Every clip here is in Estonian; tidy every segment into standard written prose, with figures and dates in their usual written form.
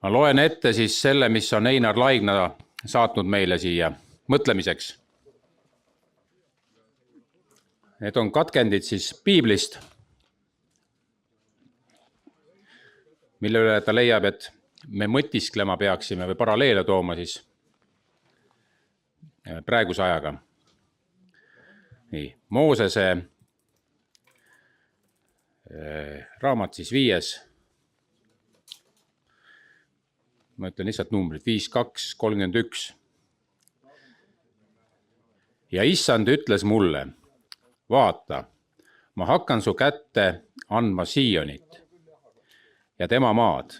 Ma loen ette siis selle, mis on Einar Laigna saatnud meile siia mõtlemiseks. Need on katkendid siis piiblist, mille üle ta leiab, et me mõtisklema peaksime või paralleele tooma siis praeguse ajaga. Nii, Moosese raamat siis 5. Ma ütlen lihtsalt numbrid 5:2:31. Ja issand ütles mulle, vaata, ma hakkan su kätte andma Sionit ja tema maad.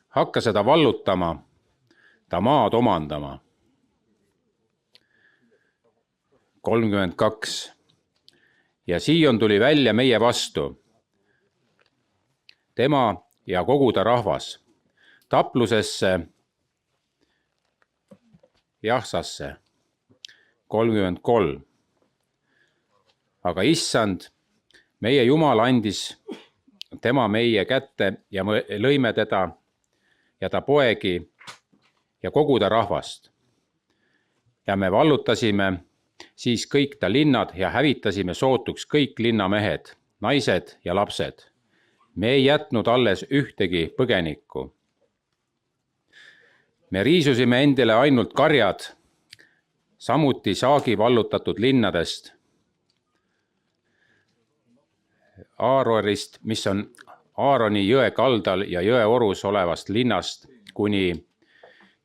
Hakka seda vallutama, ta maad omandama. 32. Ja Sion tuli välja meie vastu, tema ja kogu ta rahvas, taplusesse Jahsasse. 33. Aga issand, meie Jumal andis tema meie kätte ja me lõime teda ja ta poegi ja kogu ta rahvast. Ja me vallutasime siis kõik ta linnad ja hävitasime sootuks kõik linnamehed, naised ja lapsed. Me ei jätnud alles ühtegi põgenikku. Me riisusime endile ainult karjad, samuti saagi vallutatud linnadest, Aarorist, mis on Aaroni jõe kaldal ja jõe orus olevast linnast, kuni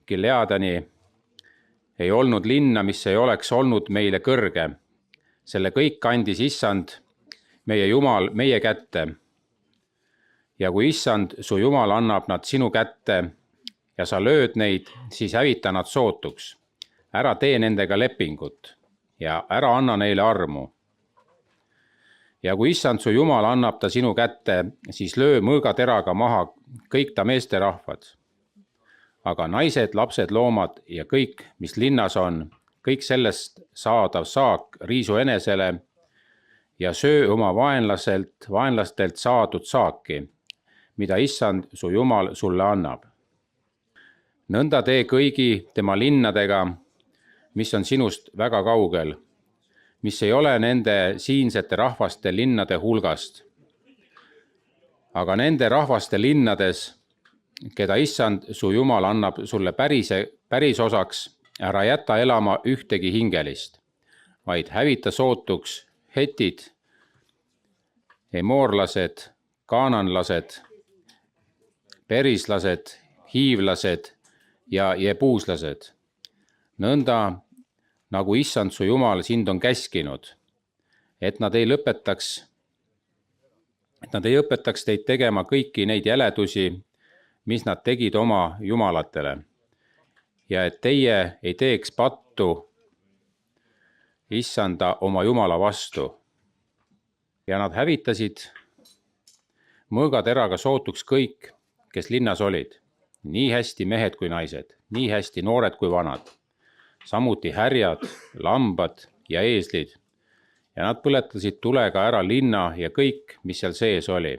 Gileadani ei olnud linna, mis ei oleks olnud meile kõrge. Selle kõik andis issand, meie Jumal, meie kätte. Ja kui issand, su Jumal annab nad sinu kätte ja sa lööd neid, siis hävita nad sootuks. Ära tee nendega lepingut ja ära anna neile armu. Ja kui issand, su Jumal annab ta sinu kätte, siis löö mõõgateraga maha kõik ta meesterahvad. Aga naised, lapsed, loomad ja kõik, mis linnas on, kõik sellest saadav saak riisu enesele ja söö oma vaenlastelt saadud saaki, mida issand, su Jumal sulle annab. Nõnda tee kõigi tema linnadega, mis on sinust väga kaugel, mis ei ole nende siinsete rahvaste linnade hulgast. Aga nende rahvaste linnades, keda issand, su Jumal annab sulle päris osaks, ära jäta elama ühtegi hingelist, vaid hävita sootuks hetid, emoorlased, kaananlased, perislased, hiivlased ja jebuuslased. Nõnda, nagu issand, su Jumal sind on käskinud, et nad ei õpetaks teid tegema kõiki neid jäledusi, mis nad tegid oma jumalatele, ja et teie ei teeks pattu issanda oma Jumala vastu. Ja nad hävitasid mõõgateraga sootuks kõik, kes linnas olid, nii hästi mehed kui naised, nii hästi noored kui vanad, samuti härjad, lambad ja eeslid. Ja nad põletasid tulega ära linna ja kõik, mis seal sees oli.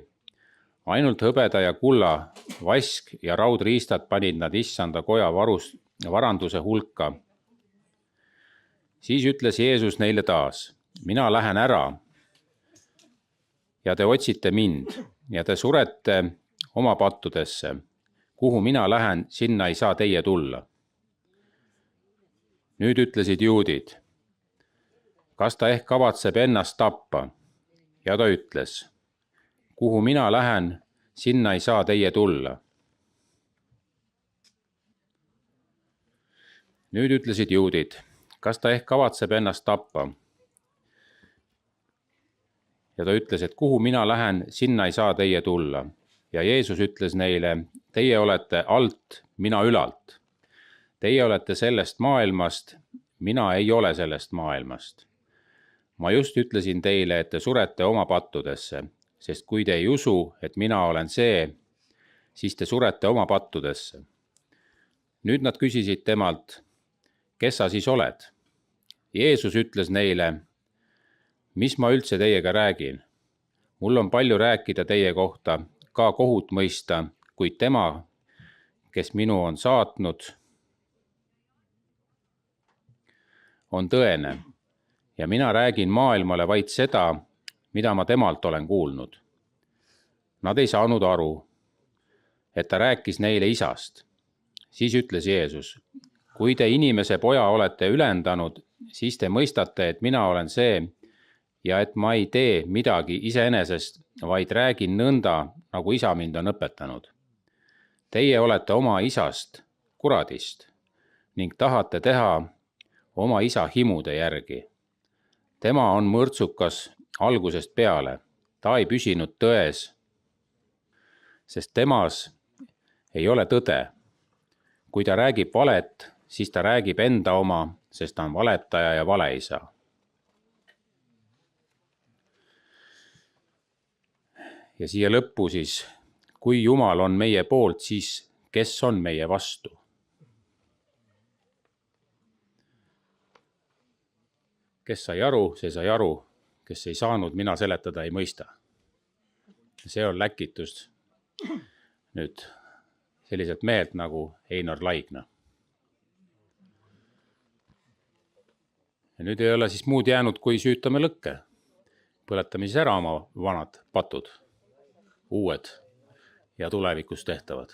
Ainult hõbeda ja kulla, vask ja raudriistad panid nad issanda koja varanduse hulka. Siis ütles Jeesus neile taas, mina lähen ära ja te otsite mind ja te surete oma pattudesse. Kuhu mina lähen, sinna ei saa teie tulla. Nüüd ütlesid juudid, kas ta ehk kavatseb ennast tappa? Ja ta ütles, kuhu mina lähen, sinna ei saa teie tulla. Nüüd ütlesid juudid, kas ta ehk kavatseb ennast tappa? Ja ta ütles, et kuhu mina lähen, sinna ei saa teie tulla. Ja Jeesus ütles neile, teie olete alt, mina ülalt. Teie olete sellest maailmast, mina ei ole sellest maailmast. Ma just ütlesin teile, et te surete oma pattudesse, sest kui te ei usu, et mina olen see, siis te surete oma pattudesse. Nüüd nad küsisid temalt, kes sa siis oled? Jeesus ütles neile, mis ma üldse teiega räägin? Mul on palju rääkida teie kohta, ka kohut mõista, kuid tema, kes minu on saatnud, on tõene ja mina räägin maailmale vaid seda, mida ma temalt olen kuulnud. Nad ei saanud aru, et ta rääkis neile isast. Siis ütles Jeesus, kui te inimese poja olete ülendanud, siis te mõistate, et mina olen see ja et ma ei tee midagi iseenesest, vaid räägin nõnda, nagu isa mind on õpetanud. Teie olete oma isast, kuradist, ning tahate teha oma isa himude järgi. Tema on mõrtsukas algusest peale, ta ei püsinud tões, sest temas ei ole tõde. Kui ta räägib valet, siis ta räägib enda oma, sest ta on valetaja ja valeisa. Ja siia lõppu siis, kui Jumal on meie poolt, siis kes on meie vastu? Kes sai aru, see sai aru, kes ei saanud, mina seletada ei mõista. See on läkitus nüüd selliselt mehelt nagu Einar Laigna. Ja nüüd ei ole siis muud jäänud, kui süütame lõkke. Põletame siis ära oma vanad patud, uued ja tulevikus tehtavad.